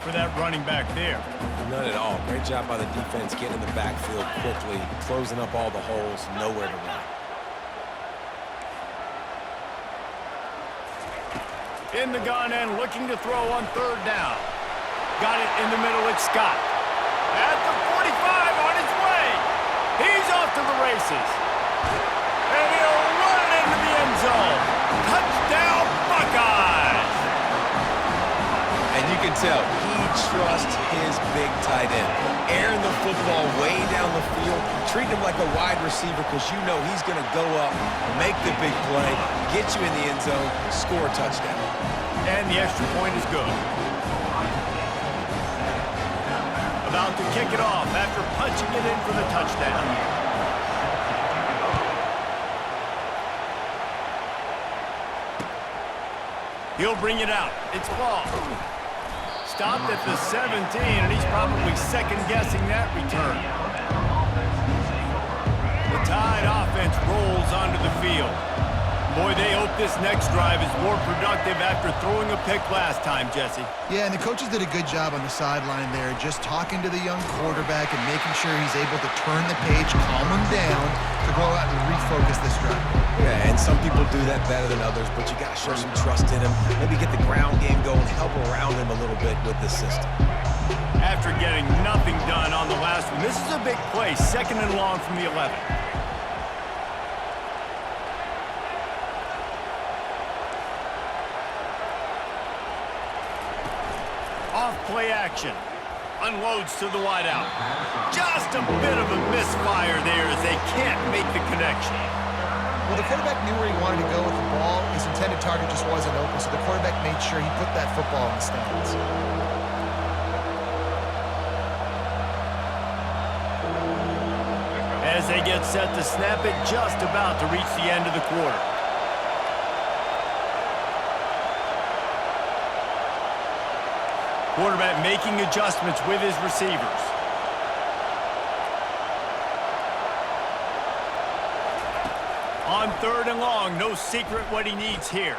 for that running back there. None at all. Great job by the defense getting in the backfield quickly, closing up all the holes, nowhere to run. In the gun and looking to throw on third down. Got it in the middle, it's Scott. At the 45 on his way. He's off to the races. And he'll run it into the end zone. Touchdown, Buckeyes! And you can tell he trusts his big tight end. Airing the football way down the field, treating him like a wide receiver because you know he's going to go up, make the big play, get you in the end zone, score a touchdown. And the extra point is good. About to kick it off after punching it in for the touchdown. He'll bring it out. It's ball. Stopped at the 17, and he's probably second-guessing that return. The Tide offense rolls onto the field. Boy, they hope this next drive is more productive after throwing a pick last time, Jesse. Yeah, and the coaches did a good job on the sideline there, just talking to the young quarterback and making sure he's able to turn the page, calm him down, to go out and refocus this drive. Yeah, and some people do that better than others, but you got to show some trust in him. Maybe get the ground game going, help around him a little bit with the system. After getting nothing done on the last one, this is a big play, second and long from the 11. Off-play action. Unloads to the wideout. Just a bit of a misfire there as they can't make the connection. Well, the quarterback knew where he wanted to go with the ball. His intended target just wasn't open, so the quarterback made sure he put that football in the stands. As they get set to snap it, just about to reach the end of the quarter. Quarterback making adjustments with his receivers. On third and long, no secret what he needs here.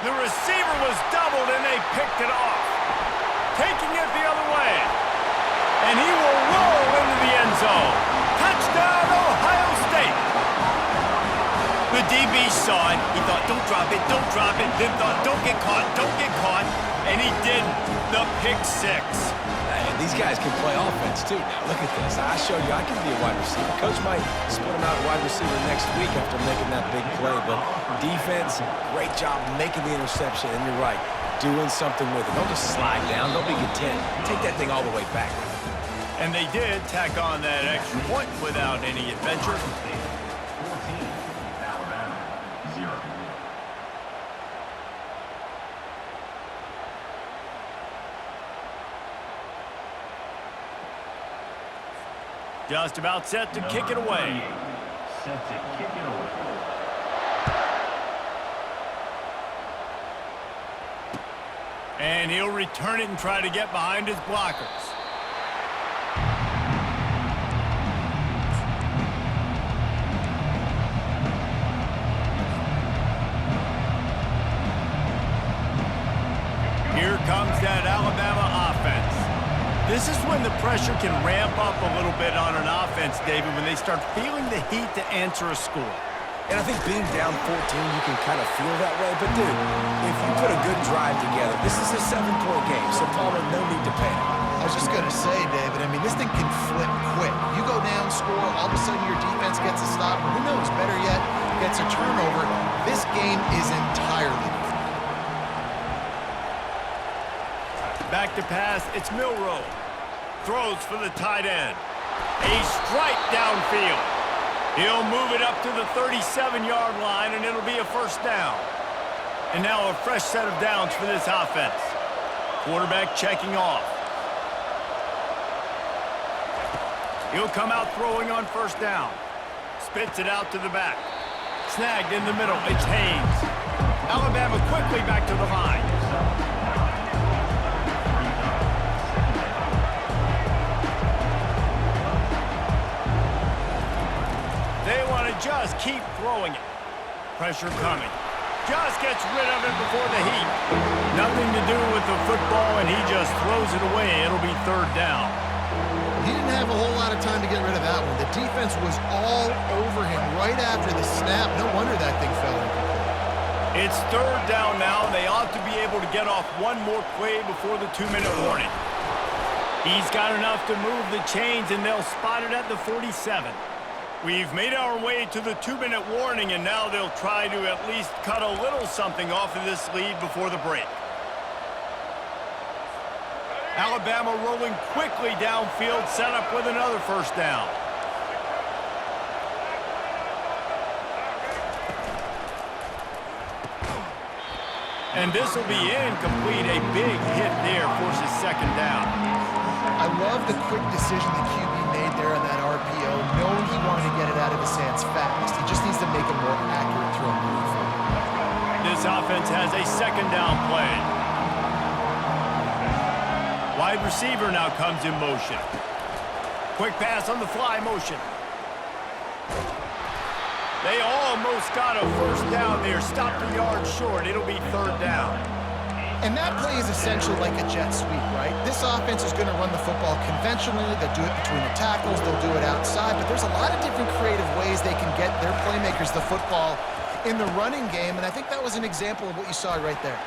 The receiver was doubled and they picked it off. Taking it the other way. And he will roll into the end zone. Touchdown, Ohio State. The DB saw it. He thought, don't drop it, don't drop it. Then thought, don't get caught, don't get caught. And he didn't. The pick six. And these guys can play offense, too. Now, look at this. I show you I can be a wide receiver. Coach might split him out wide receiver next week after making that big play. But defense, great job making the interception. And you're right, doing something with it. Don't just slide down. Don't be content. Take that thing all the way back. And they did tack on that extra point without any adventure. Just about set to kick it away. Set to kick it away. And he'll return it and try to get behind his blockers. Here comes that Alabama offense. This is when the pressure can ramp up a little bit on an offense, David, when they start feeling the heat to answer a score. And I think being down 14, you can kind of feel that way. But, dude, if you put a good drive together, this is a 7-point game, so Palmer, no need to panic. I was just going to say, David, I mean, this thing can flip quick. You go down, score, all of a sudden your defense gets a stop, or who knows, better yet, gets a turnover. This game is entirely different. Back to pass, it's Milroe. Throws for the tight end. A strike downfield. He'll move it up to the 37-yard line, and it'll be a first down. And now a fresh set of downs for this offense. Quarterback checking off. He'll come out throwing on first down. Spits it out to the back. Snagged in the middle. It's Haynes. Alabama quickly back to the line. They want to just keep throwing it. Pressure coming. just gets rid of it before the heat. Nothing to do with the football, and he just throws it away. It'll be third down. He didn't have a whole lot of time to get rid of that one. The defense was all over him right after the snap. No wonder that thing fell incomplete. It's third down now, and they ought to be able to get off one more play before the 2-minute warning. He's got enough to move the chains, and they'll spot it at the 47. We've made our way to the 2-minute warning, and now they'll try to at least cut a little something off of this lead before the break. Alabama rolling quickly downfield, set up with another first down. And this will be incomplete. A big hit there forces second down. I love the quick decision the QB made there on that RPO, knowing he wanted to get it out of his hands fast. He just needs to make a more accurate throw moving forward. This offense has a second down play. Wide receiver now comes in motion. Quick pass on the fly motion. They almost got a first down there. Stopped a yard short. It'll be third down. And that play is essentially like a jet sweep, right? This offense is going to run the football conventionally. They'll do it between the tackles. They'll do it outside. But there's a lot of different creative ways they can get their playmakers the football in the running game. And I think that was an example of what you saw right there.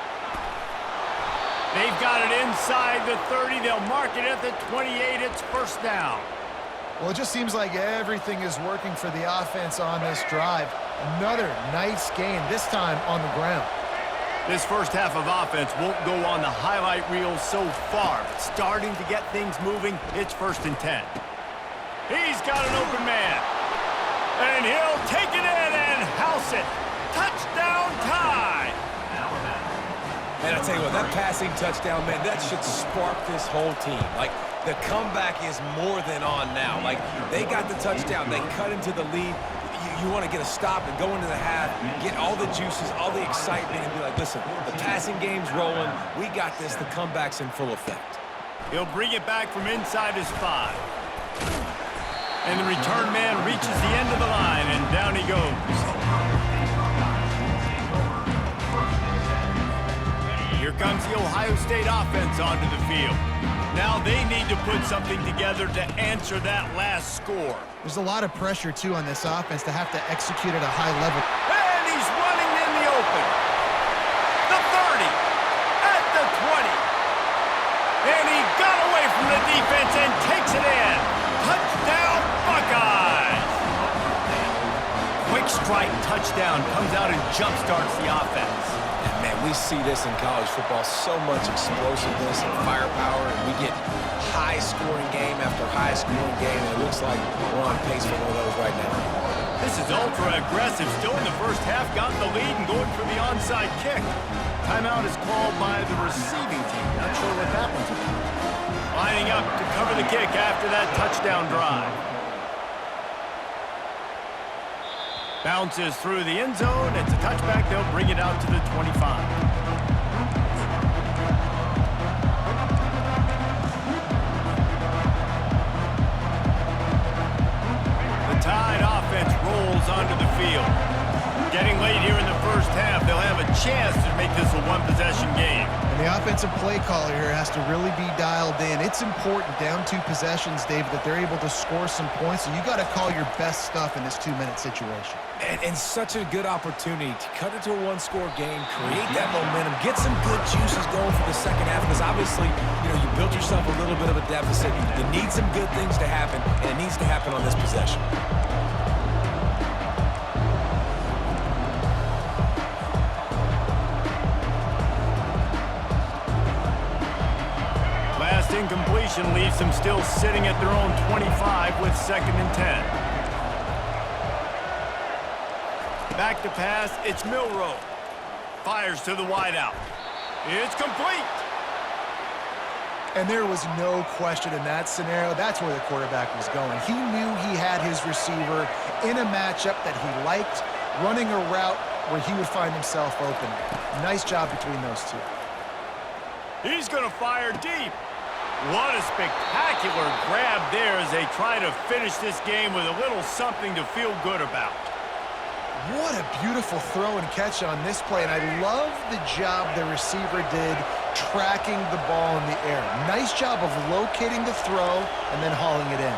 They've got it inside the 30. They'll mark it at the 28. It's first down. Well, it just seems like everything is working for the offense on this drive. Another nice gain, this time on the ground. This first half of offense won't go on the highlight reel so far, but starting to get things moving, it's 1st and 10. He's got an open man. And he'll take it in and house it. Touchdown tie. Man, I tell you what, that passing touchdown, man, that should spark this whole team. Like, the comeback is more than on now. Like, they got the touchdown. They cut into the lead. You want to get a stop and go into the half, get all the juices, all the excitement, and be like, listen, the passing game's rolling. We got this. The comeback's in full effect. He'll bring it back from inside his 5. And the return man reaches the end of the line, and down he goes. Here comes the Ohio State offense onto the field. Now they need to put something together to answer that last score. There's a lot of pressure, too, on this offense to have to execute at a high level. And he's running in the open. The 30. At the 20. And he got away from the defense and takes it in. Touchdown, Buckeyes. Quick strike touchdown comes out and jump-starts the offense. Man, we see this in college football, so much explosiveness and firepower, and we get high-scoring game after high-scoring game, and it looks like we're on pace for one of those right now. This is ultra-aggressive, still in the first half, got the lead and going for the onside kick. Timeout is called by the receiving team. Not sure what that one's about. Lining up to cover the kick after that touchdown drive. Bounces through the end zone. It's a touchback. They'll bring it out to the 25. The Tide offense rolls onto the field. Getting late here in the first half, they'll have a chance to make this a one-possession game. And the offensive play caller here has to really be dialed in. It's important down 2 possessions, David, that they're able to score some points. So you got to call your best stuff in this 2-minute situation. And such a good opportunity to cut into a one-score game, create that momentum, get some good juices going for the second half, because obviously, you built yourself a little bit of a deficit. You need some good things to happen, and it needs to happen on this possession. Last incompletion leaves them still sitting at their own 25 with 2nd and 10. Back to pass, it's Milroe. Fires to the wideout. It's complete. And there was no question in that scenario. That's where the quarterback was going. He knew he had his receiver in a matchup that he liked, running a route where he would find himself open. Nice job between those two. He's going to fire deep. What a spectacular grab there as they try to finish this game with a little something to feel good about. What a beautiful throw and catch on this play, and I love the job the receiver did tracking the ball in the air. Nice job of locating the throw and then hauling it in.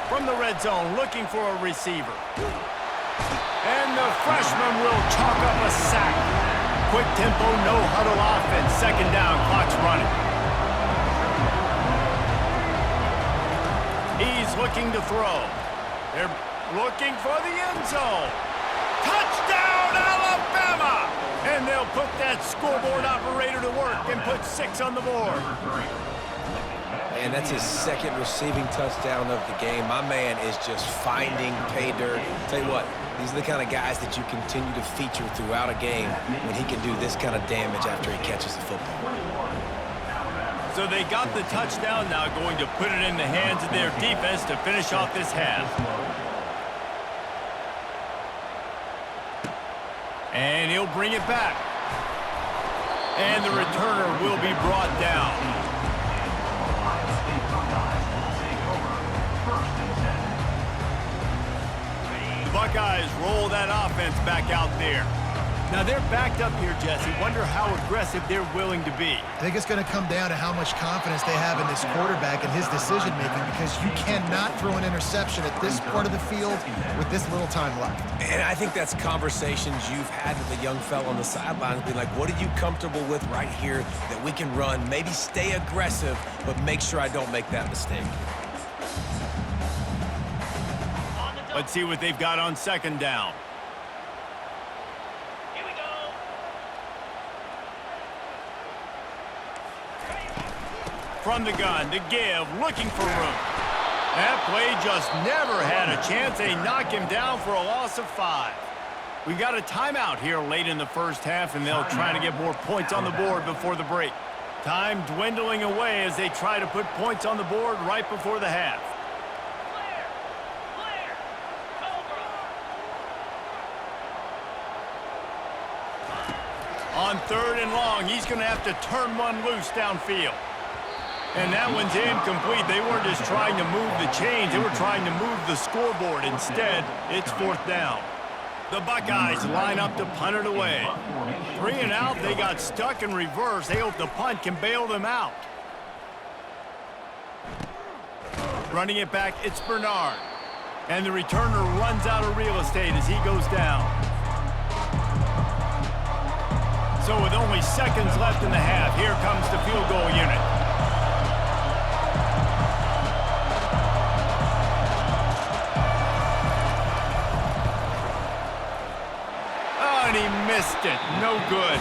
From the red zone, looking for a receiver. And the freshman will chalk up a sack. Quick tempo, no huddle offense. Second down, clock's running. He's looking to throw. They're looking for the end zone. Touchdown, Alabama! And they'll put that scoreboard operator to work and put 6 on the board. And that's his second receiving touchdown of the game. My man is just finding pay dirt. Tell you what, these are the kind of guys that you continue to feature throughout a game when he can do this kind of damage after he catches the football. So they got the touchdown, now going to put it in the hands of their defense to finish off this half. And he'll bring it back. And the returner will be brought down. The Buckeyes roll that offense back out there. Now they're backed up here, Jesse. Wonder how aggressive they're willing to be. I think it's going to come down to how much confidence they have in this quarterback and his decision-making, because you cannot throw an interception at this part of the field with this little time left. And I think that's conversations you've had with the young fella on the sidelines. Be like, what are you comfortable with right here that we can run? Maybe stay aggressive, but make sure I don't make that mistake. Let's see what they've got on second down. From the gun to give, looking for room. That play just never had a chance. They knock him down for a loss of 5. We've got a timeout here late in the first half, and they'll try to get more points on the board before the break. Time dwindling away as they try to put points on the board right before the half. On 3rd and long, he's going to have to turn one loose downfield. And that one's incomplete. They weren't just trying to move the chains. They were trying to move the scoreboard. Instead, it's 4th down. The Buckeyes line up to punt it away. 3 and out. They got stuck in reverse. They hope the punt can bail them out. Running it back, it's Bernard. And the returner runs out of real estate as he goes down. So with only seconds left in the half, here comes the field goal unit. And he missed it. No good.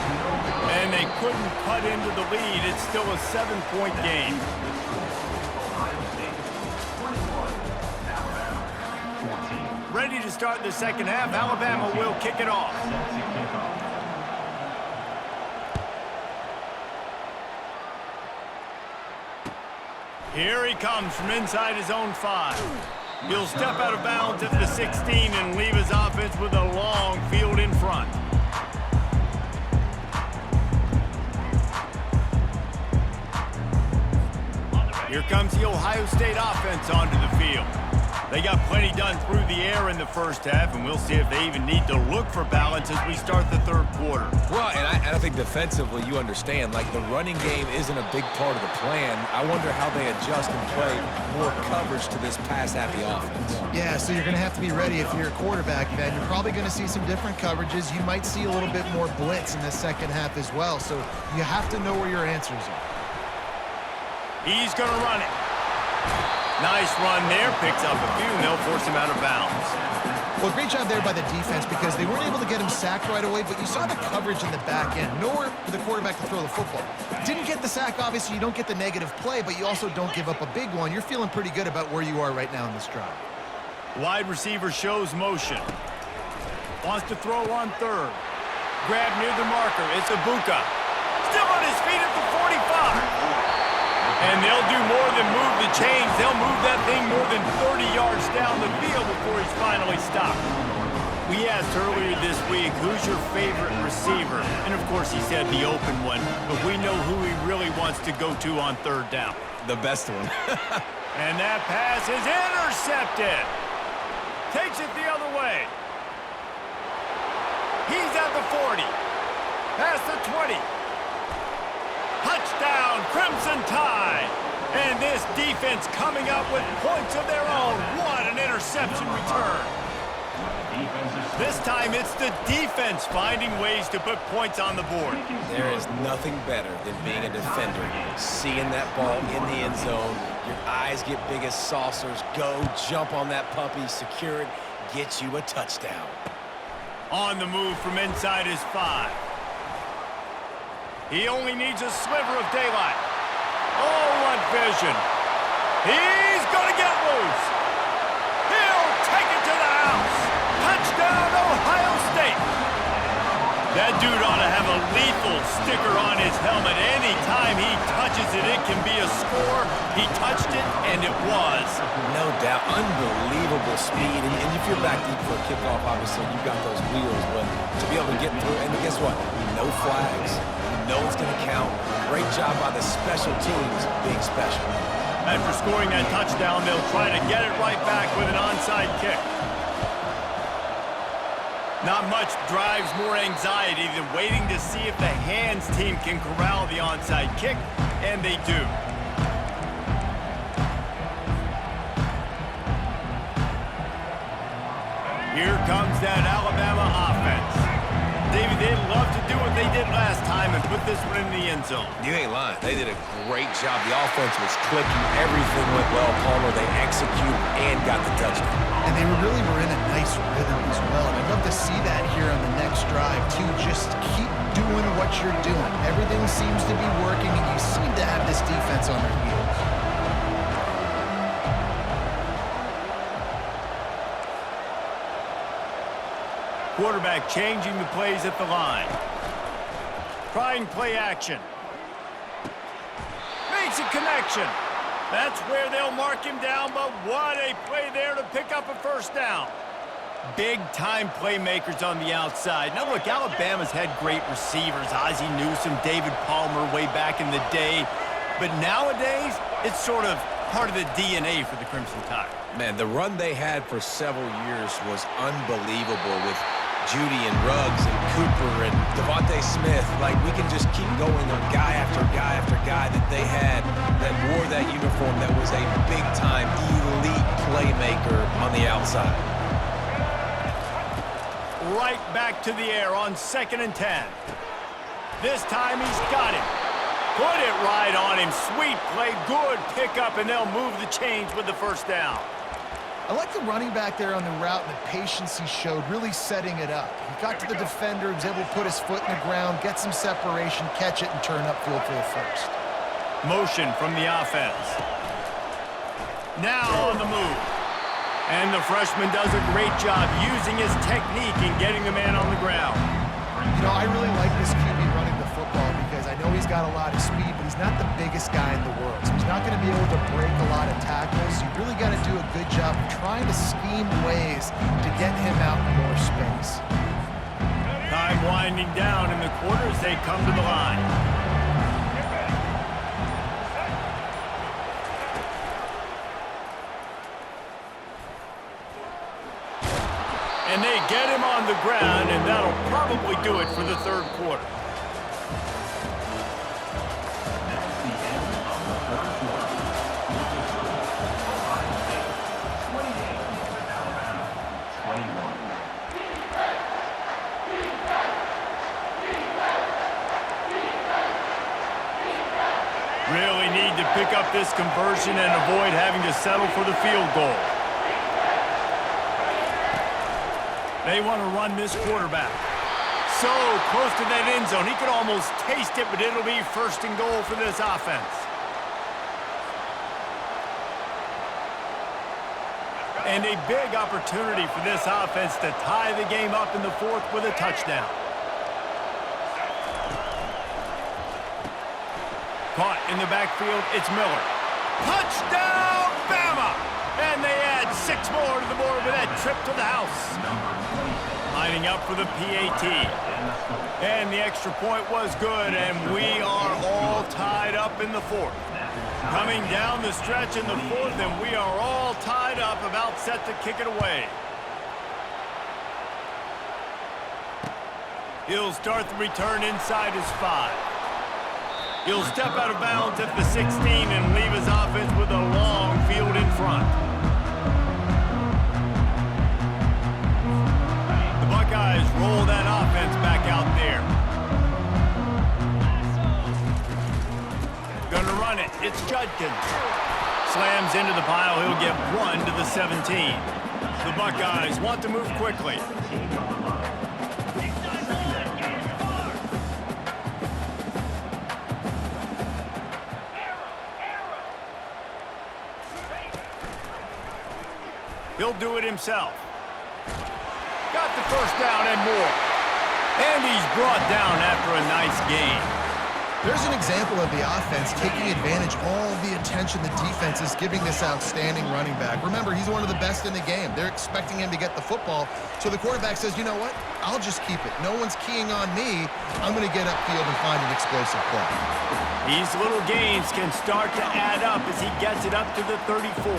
And they couldn't cut into the lead. It's still a 7-point game. Ready to start the second half. Alabama will kick it off. Here he comes from inside his own 5. He'll step out of bounds at the 16 and leave his offense with a long field in front. Here comes the Ohio State offense onto the field. They got plenty done through the air in the first half, and we'll see if they even need to look for balance as we start the 3rd quarter. Well, and I think defensively you understand, like the running game isn't a big part of the plan. I wonder how they adjust and play more coverage to this pass-happy offense. Yeah, so you're going to have to be ready if you're a quarterback, Ben. You're probably going to see some different coverages. You might see a little bit more blitz in the second half as well, so you have to know where your answers are. He's going to run it. Nice run there, picks up a few, and they'll force him out of bounds. Well, great job there by the defense, because they weren't able to get him sacked right away, but you saw the coverage in the back end. Nowhere for the quarterback to throw the football. Didn't get the sack, obviously. You don't get the negative play, but you also don't give up a big one. You're feeling pretty good about where you are right now in this drive. Wide receiver shows motion. Wants to throw on 3rd. Grab near the marker. It's Ibuka. Still on his feet at the 45. And they'll do more than move the chains. They'll move that thing more than 30 yards down the field before he's finally stopped. We asked earlier this week, who's your favorite receiver? And of course he said the open one, but we know who he really wants to go to on 3rd down. The best one. And that pass is intercepted. Takes it the other way. He's at the 40. Past the 20. Touchdown, Crimson Tide. And this defense coming up with points of their own. What an interception return. This time it's the defense finding ways to put points on the board. There is nothing better than being a defender. Seeing that ball in the end zone, your eyes get big as saucers. Go, jump on that puppy, secure it, get you a touchdown. On the move from inside his 5. He only needs a sliver of daylight. Oh, what vision. He's going to get loose. He'll take it to the house. Touchdown, Ohio State. That dude ought to have a lethal sticker on his helmet. Anytime he touches it, it can be a score. He touched it, and it was. No doubt. Unbelievable speed. And if you're back deep for a kickoff, obviously, you've got those wheels. But to be able to get through, and guess what? No flags. You know it's going to count. Great job by the special teams being special. After scoring that touchdown, they'll try to get it right back with an onside kick. Not much drives more anxiety than waiting to see if the hands team can corral the onside kick, and they do. Here comes that Alabama offense. David, they'd love to do what they did last time and put this one in the end zone. You ain't lying. They did a great job. The offense was clicking. Everything went well, Palmer. They executed and got the touchdown. And they really were in a nice rhythm as well. And I'd love to see that here on the next drive, too. Just keep doing what you're doing. Everything seems to be working, and you seem to have this defense on their heels. Quarterback changing the plays at the line. Trying play action. Makes a connection. That's where they'll mark him down, but what a play there to pick up a first down. Big-time playmakers on the outside. Now, look, Alabama's had great receivers. Ozzie Newsome, David Palmer way back in the day. But nowadays, it's sort of part of the DNA for the Crimson Tide. Man, the run they had for several years was unbelievable with Judy and Ruggs and Cooper and Devontae Smith. Like, we can just keep going on guy after guy after guy that they had that wore that uniform that was a big-time elite playmaker on the outside. Right back to the air on 2nd and 10. This time he's got it. Put it right on him. Sweet play, good pickup, and they'll move the chains with the first down. I like the running back there on the route and the patience he showed, really setting it up. He got to the defender, was able to put his foot in the ground, get some separation, catch it, and turn upfield for the first. Motion from the offense. Now on the move. And the freshman does a great job using his technique and getting the man on the ground. You know, I really like this QB running the football because I know he's got a lot of speed, but he's not the biggest guy in the world. So he's not going to be able to break a lot of tackles. You really got to do a good job of trying to scheme ways to get him out in more space. Time winding down in the quarters, they come to the line. And they get him on the ground, and that'll probably do it for the third quarter. That's the end of the third quarter. Ohio State 28, Alabama 21. Really need to pick up this conversion and avoid having to settle for the field goal. They want to run this quarterback. So close to that end zone. He could almost taste it, but it'll be 1st and goal for this offense. And a big opportunity for this offense to tie the game up in the 4th with a touchdown. Caught in the backfield, it's Miller. Touchdown, Bama! And they add 6 more to the board with that trip to the house. Lining up for the PAT. And the extra point was good, and we are all tied up in the 4th. Coming down the stretch in the 4th, and we are all tied up, about set to kick it away. He'll start the return inside his 5. He'll step out of bounds at the 16 and leave his offense with a long field in front. The Buckeyes roll that offense back out there. Gonna run it. It's Judkins. Slams into the pile. He'll get 1 to the 17. The Buckeyes want to move quickly. He'll do it himself. Got the first down and more. And he's brought down after a nice gain. There's an example of the offense taking advantage of all the attention the defense is giving this outstanding running back. Remember, he's one of the best in the game. They're expecting him to get the football. So the quarterback says, you know what? I'll just keep it. No one's keying on me. I'm going to get upfield and find an explosive play. These little gains can start to add up as he gets it up to the 34.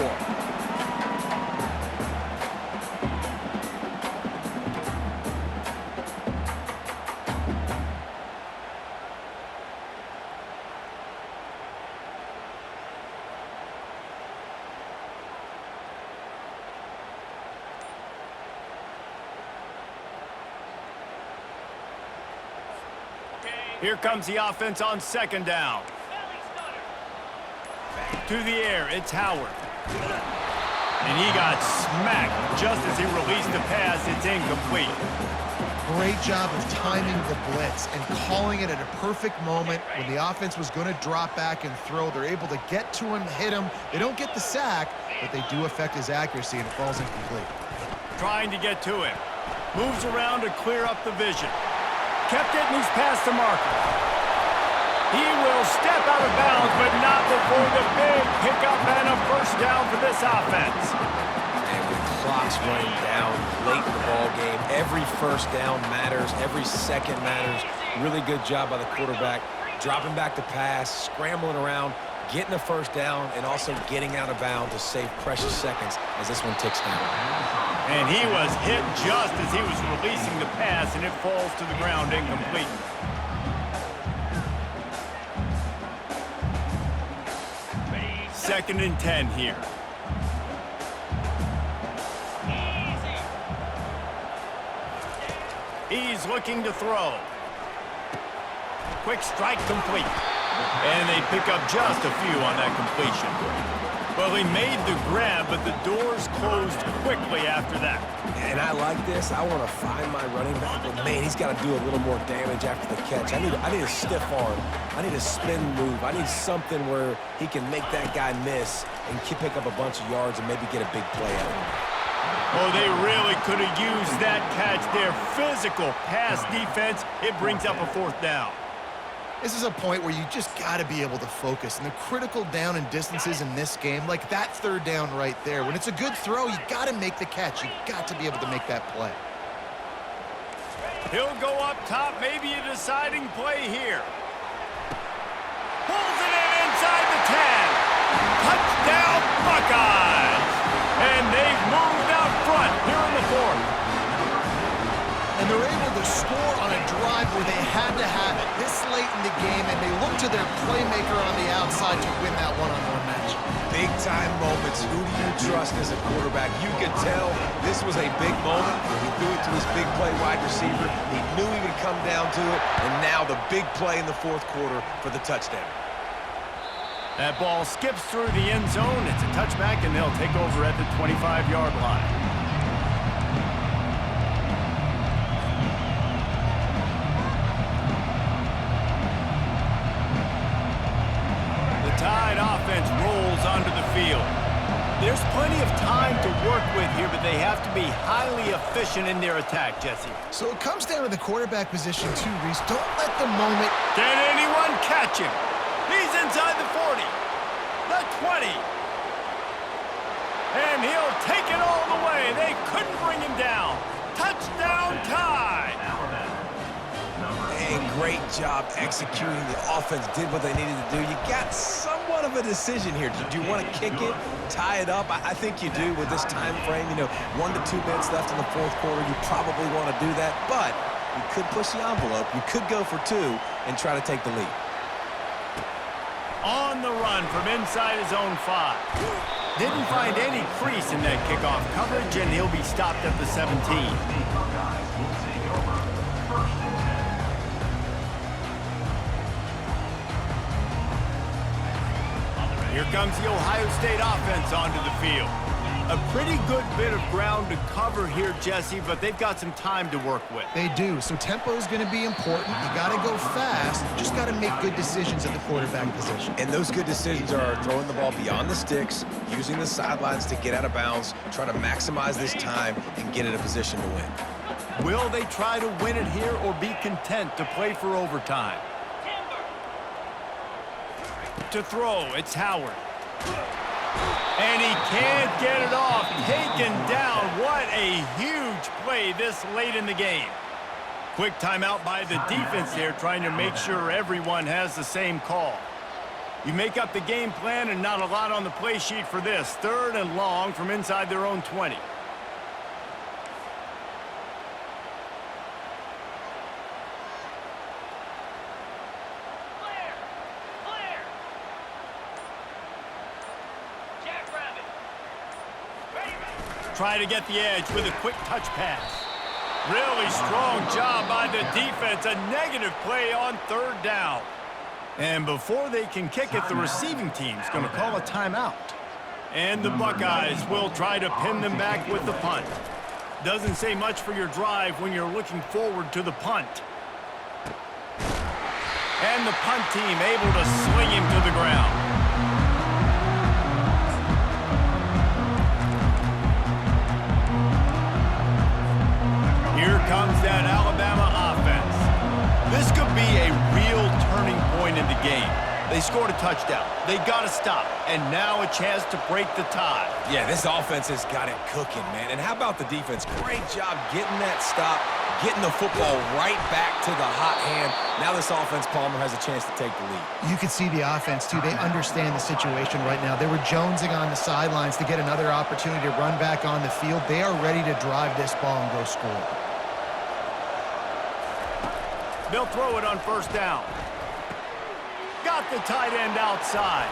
Here comes the offense on second down. To the air, it's Howard. And he got smacked just as he released the pass. It's incomplete. Great job of timing the blitz and calling it at a perfect moment when the offense was going to drop back and throw. They're able to get to him, hit him. They don't get the sack, but they do affect his accuracy, and it falls incomplete. Trying to get to him. Moves around to clear up the vision. Kept it, and he's past the marker. He will step out of bounds, but not before the big pickup and a first down for this offense. And with clocks running down late in the ball game, every first down matters, every second matters. Really good job by the quarterback, dropping back to pass, scrambling around, getting a first down, and also getting out of bounds to save precious seconds as this one ticks down. And he was hit just as he was releasing the pass, and it falls to the ground incomplete. Second and 10 here. He's looking to throw. Quick strike complete. And they pick up just a few on that completion. Well, he made the grab, but the doors closed quickly after that. And I like this. I want to find my running back, but man, he's got to do a little more damage after the catch. I need a stiff arm. I need a spin move. I need something where he can make that guy miss and pick up a bunch of yards and maybe get a big play out of him. Oh, they really could have used that catch there. Physical pass defense. It brings up a fourth down. This is a point where you just got to be able to focus. And the critical down and distances in this game, like that third down right there, when it's a good throw, you got to make the catch. You got to be able to make that play. He'll go up top, maybe a deciding play here. Pulls it in inside the 10. Touchdown, Buckeyes! And they've moved out front here in the fourth. And they're able to score on a drive where they had to have it this late in the game, and they look to their playmaker on the outside to win that one-on-one match. Big-time moments. Who do you trust as a quarterback? You could tell this was a big moment. He threw it to his big play wide receiver. He knew he would come down to it, and now the big play in the fourth quarter for the touchdown. That ball skips through the end zone. It's a touchback, and they'll take over at the 25-yard line. Tide offense rolls onto the field. There's plenty of time to work with here, but they have to be highly efficient in their attack, Jesse. So it comes down to the quarterback position too, Reese. Don't let the moment... Can anyone catch him? He's inside the 40, the 20. And he'll take it all the way. They couldn't bring him down. Touchdown, Tide. And great job executing. The offense did what they needed to do. You got somewhat of a decision here. Do you want to kick it, tie it up? I think you do with this time frame. 1 to 2 minutes left in the fourth quarter. You probably want to do that. But You could push the envelope. You could go for two and try to take the lead. On the run from inside his own 5. Didn't find any crease in that kickoff coverage, and he'll be stopped at the 17. Here comes the Ohio State offense onto the field. A pretty good bit of ground to cover here, Jesse, but they've got some time to work with. They do, so tempo is going to be important. You got to go fast. You just got to make good decisions at the quarterback position. And those good decisions are throwing the ball beyond the sticks, using the sidelines to get out of bounds, trying to maximize this time and get in a position to win. Will they try to win it here or be content to play for overtime? To throw, it's Howard. And he can't get it off. Taken down. What a huge play this late in the game. Quick timeout by the defense there, trying to make sure everyone has the same call. You make up the game plan and not a lot on the play sheet for this. 3rd and long from inside their own 20. Try to get the edge with a quick touch pass. Really strong job by the defense. A negative play on 3rd down. And before they can kick it, the receiving team's going to call a timeout. And the Buckeyes will try to pin them back with the punt. Doesn't say much for your drive when you're looking forward to the punt. And the punt team able to sling him to the ground. Here comes that Alabama offense. This could be a real turning point in the game. They scored a touchdown. They got to stop. And now a chance to break the tie. Yeah, this offense has got it cooking, man. And how about the defense? Great job getting that stop, getting the football right back to the hot hand. Now this offense, Palmer, has a chance to take the lead. You can see the offense, too. They understand the situation right now. They were jonesing on the sidelines to get another opportunity to run back on the field. They are ready to drive this ball and go score. They'll throw it on 1st down. Got the tight end outside.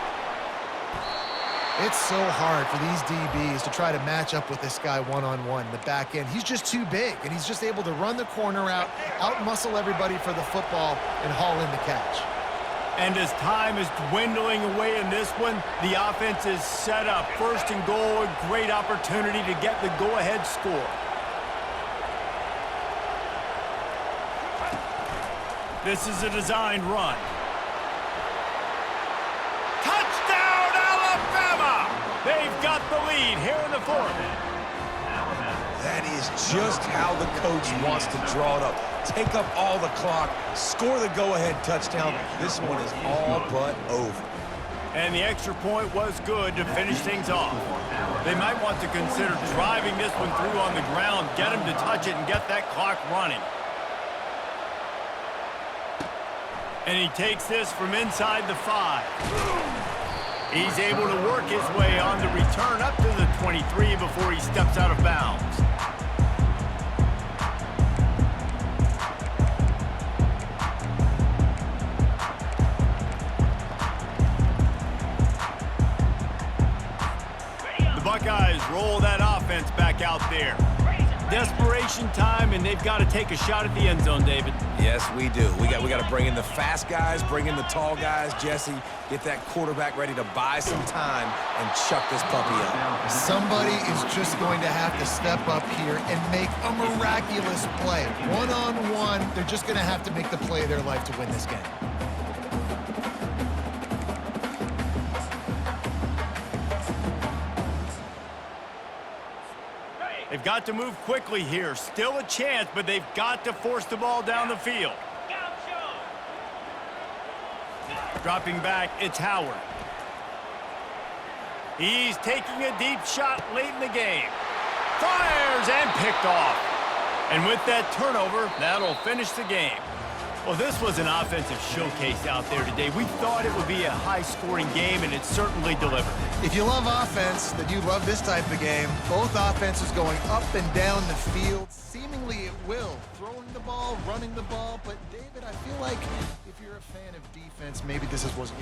It's so hard for these DBs to try to match up with this guy one-on-one in the back end. He's just too big, and he's just able to run the corner out-muscle everybody for the football, and haul in the catch. And as time is dwindling away in this one, the offense is set up. 1st and goal, a great opportunity to get the go-ahead score. This is a designed run. Touchdown, Alabama! They've got the lead here in the 4th. That is just how the coach wants to draw it up. Take up all the clock, score the go-ahead touchdown. This one is all but over. And the extra point was good to finish things off. They might want to consider driving this one through on the ground, get him to touch it, and get that clock running. And he takes this from inside the 5. He's able to work his way on the return up to the 23 before he steps out of bounds. The Buckeyes roll that offense back out there. Desperation time, and they've got to take a shot at the end zone, David. Yes, we do. We got to bring in the fast guys, bring in the tall guys. Jesse, get that quarterback ready to buy some time and chuck this puppy up. Somebody is just going to have to step up here and make a miraculous play. One-on-one, they're just going to have to make the play of their life to win this game. They've got to move quickly here. Still a chance, but they've got to force the ball down the field. Dropping back, it's Howard. He's taking a deep shot late in the game. Fires and picked off. And with that turnover, that'll finish the game. Well, this was an offensive showcase out there today. We thought it would be a high-scoring game, and it certainly delivered. If you love offense, then you love this type of game. Both offenses going up and down the field. Seemingly it will. Throwing the ball, running the ball. But, David, I feel like if you're a fan of defense, maybe this wasn't your